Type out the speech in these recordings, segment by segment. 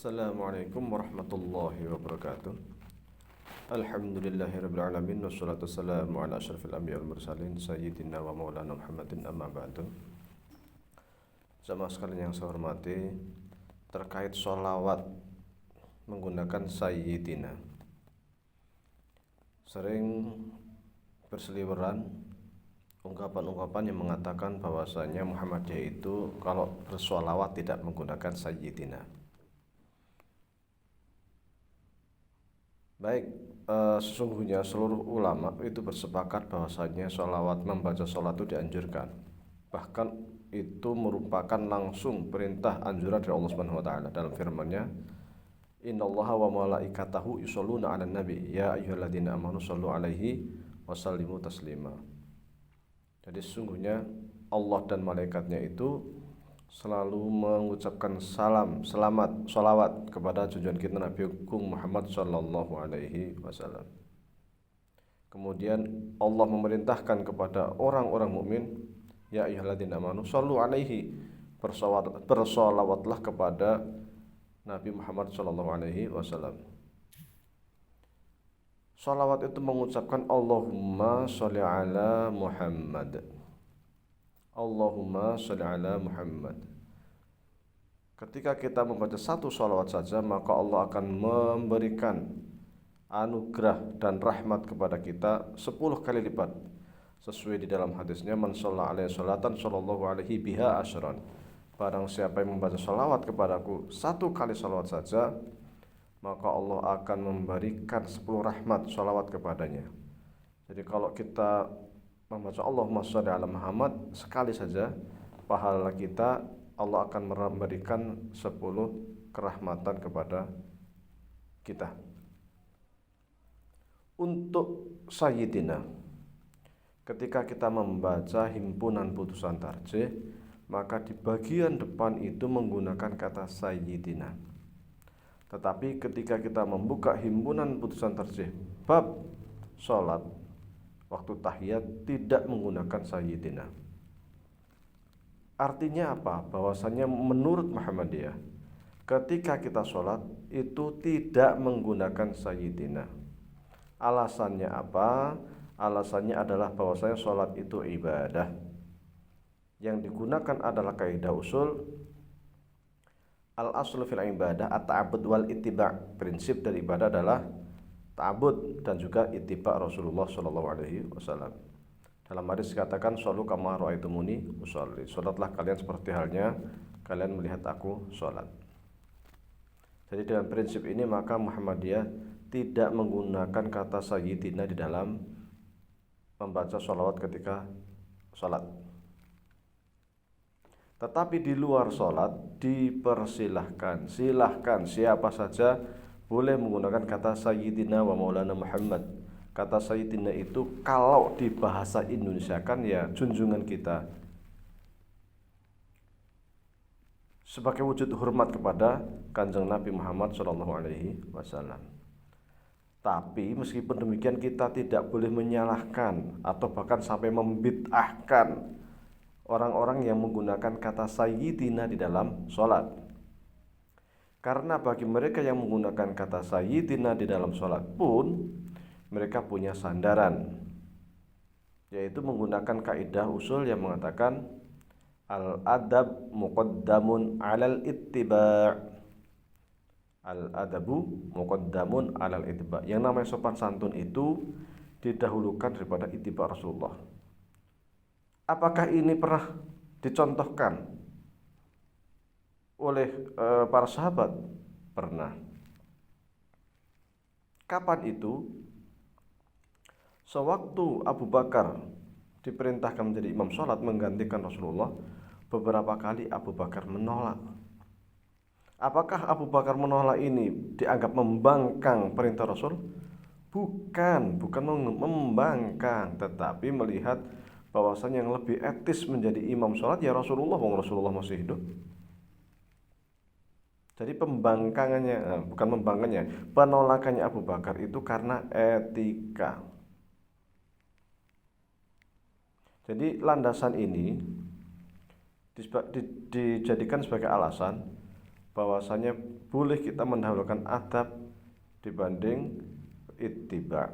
Assalamualaikum warahmatullahi wabarakatuh. Alhamdulillahirabbil alamin wassalatu wassalamu ala asyrafil anbiya'i wal mursalin sayyidina wa maulana Muhammadin amma ba'du. Jamaah sekalian yang saya hormati, terkait sholawat menggunakan sayyidina, sering berseliweran ungkapan-ungkapan yang mengatakan bahwasanya Muhammadiyah itu kalau bersholawat tidak menggunakan sayyidina. Baik, sesungguhnya seluruh ulama itu bersepakat bahwasanya sholawat, membaca sholat itu dianjurkan. Bahkan itu merupakan langsung perintah anjuran dari Allah Subhanahu wa taala dalam firman-Nya, "Innallaha wa malaikatahu yusholluna 'alan nabi, ya ayyuhalladzina amanu shollu 'alaihi wa sallimu taslima." Jadi sesungguhnya Allah dan malaikatnya itu selalu mengucapkan salam, selamat, sholawat kepada junjungan kita Nabi Agung Muhammad sallallahu alaihi wasallam. Kemudian Allah memerintahkan kepada orang-orang mukmin, ya ayyuhalladzina amanu shollu alaihi, bersolawatlah kepada Nabi Muhammad sallallahu alaihi wasallam. Sholawat itu mengucapkan Allahumma sholli ala Muhammad, Allahumma sholli ala Muhammad. Ketika kita membaca satu sholawat saja, maka Allah akan memberikan anugerah dan rahmat kepada kita 10 kali lipat. Sesuai di dalam hadisnya, man shalla alaihi sholatan sallallahu alaihi biha asyran. Barang siapa yang membaca sholawat kepadaku 1 kali sholawat saja, maka Allah akan memberikan 10 rahmat sholawat kepadanya. Jadi kalau kita membaca Allahumma sholli ala Muhammad sekali saja, pahala kita Allah akan memberikan 10 kerahmatan kepada kita. Untuk sayyidina, ketika kita membaca himpunan putusan tarjih, maka di bagian depan itu menggunakan kata sayyidina. Tetapi ketika kita membuka himpunan putusan tarjih bab sholat, waktu tahiyat tidak menggunakan sayyidina. Artinya apa? Bahwasanya menurut Muhammadiyah, ketika kita sholat itu tidak menggunakan sayyidina. Alasannya apa? Alasannya adalah bahwasanya sholat itu ibadah. Yang digunakan adalah kaidah usul al-aslu fil ibadah at-ta'abbud wal ittiba'. Prinsip dari ibadah adalah ta'abbud dan juga ittiba' Rasulullah sallallahu alaihi wasallam. Dalam hadis dikatakan, "Shollu kama ra'aitumuni usolli." Salatlah kalian seperti halnya kalian melihat aku salat. Jadi dengan prinsip ini maka Muhammadiyah tidak menggunakan kata sayyidina di dalam membaca sholawat ketika salat. Tetapi di luar sholat dipersilahkan, silahkan siapa saja boleh menggunakan kata sayyidina wa maulana Muhammad. Kata sayyidina itu kalau di bahasa Indonesia kan ya junjungan kita, sebagai wujud hormat kepada Kanjeng Nabi Muhammad sallallahu alaihi wasallam. Tapi meskipun demikian kita tidak boleh menyalahkan atau bahkan sampai membid'ahkan orang-orang yang menggunakan kata sayyidina di dalam sholat. Karena bagi mereka yang menggunakan kata sayyidina di dalam sholat pun mereka punya sandaran, yaitu menggunakan kaidah usul yang mengatakan al-adab muqaddamun 'alal ittiba'. Al-adabu muqaddamun 'alal ittiba'. Yang namanya sopan santun itu didahulukan daripada ittiba' Rasulullah. Apakah ini pernah dicontohkan oleh para sahabat? Pernah. Kapan itu? Sewaktu Abu Bakar diperintahkan menjadi imam sholat menggantikan Rasulullah, beberapa kali Abu Bakar menolak. Apakah Abu Bakar menolak ini dianggap membangkang perintah Rasul? Bukan membangkang, tetapi melihat bahwasanya yang lebih etis menjadi imam sholat ya Rasulullah, wong Rasulullah masih hidup. Jadi penolakannya Abu Bakar itu karena etika. Jadi landasan ini dijadikan sebagai alasan bahwasanya boleh kita mendahulukan adab dibanding ittiba.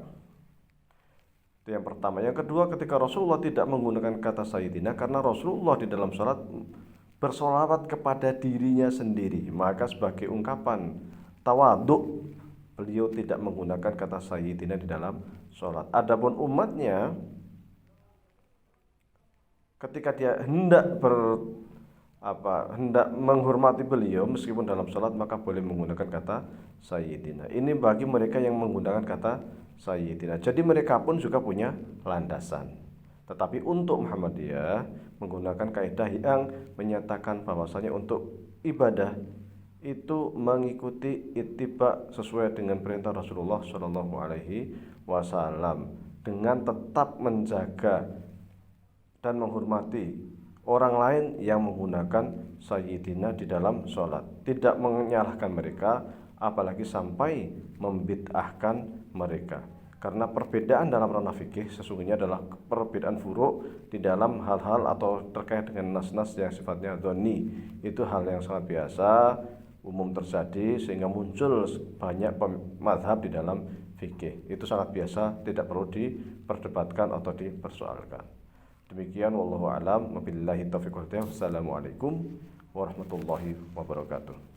Itu yang pertama. Yang kedua, ketika Rasulullah tidak menggunakan kata sayyidina karena Rasulullah di dalam sholat bersolawat kepada dirinya sendiri, maka sebagai ungkapan tawadhu beliau tidak menggunakan kata sayyidina di dalam sholat. Adapun umatnya ketika dia hendak menghormati beliau meskipun dalam sholat, maka boleh menggunakan kata sayyidina. Ini bagi mereka yang menggunakan kata sayyidina. Jadi mereka pun juga punya landasan. Tetapi untuk Muhammadiyah menggunakan kaidah yang menyatakan bahwasanya untuk ibadah itu mengikuti ittiba sesuai dengan perintah Rasulullah Shallallahu Alaihi Wasallam dengan tetap menjaga dan menghormati orang lain yang menggunakan sayyidina di dalam sholat, tidak menyalahkan mereka, apalagi sampai membid'ahkan mereka. Karena perbedaan dalam ranah fikih sesungguhnya adalah perbedaan furu' di dalam hal-hal atau terkait dengan nas-nas yang sifatnya dhonni. Itu hal yang sangat biasa, umum terjadi sehingga muncul banyak mazhab di dalam fikih. Itu sangat biasa, tidak perlu diperdebatkan atau dipersoalkan. Demikian wallahu a'lam, wabillahi taufiq wal hidayah. Wassalamualaikum warahmatullahi wabarakatuh.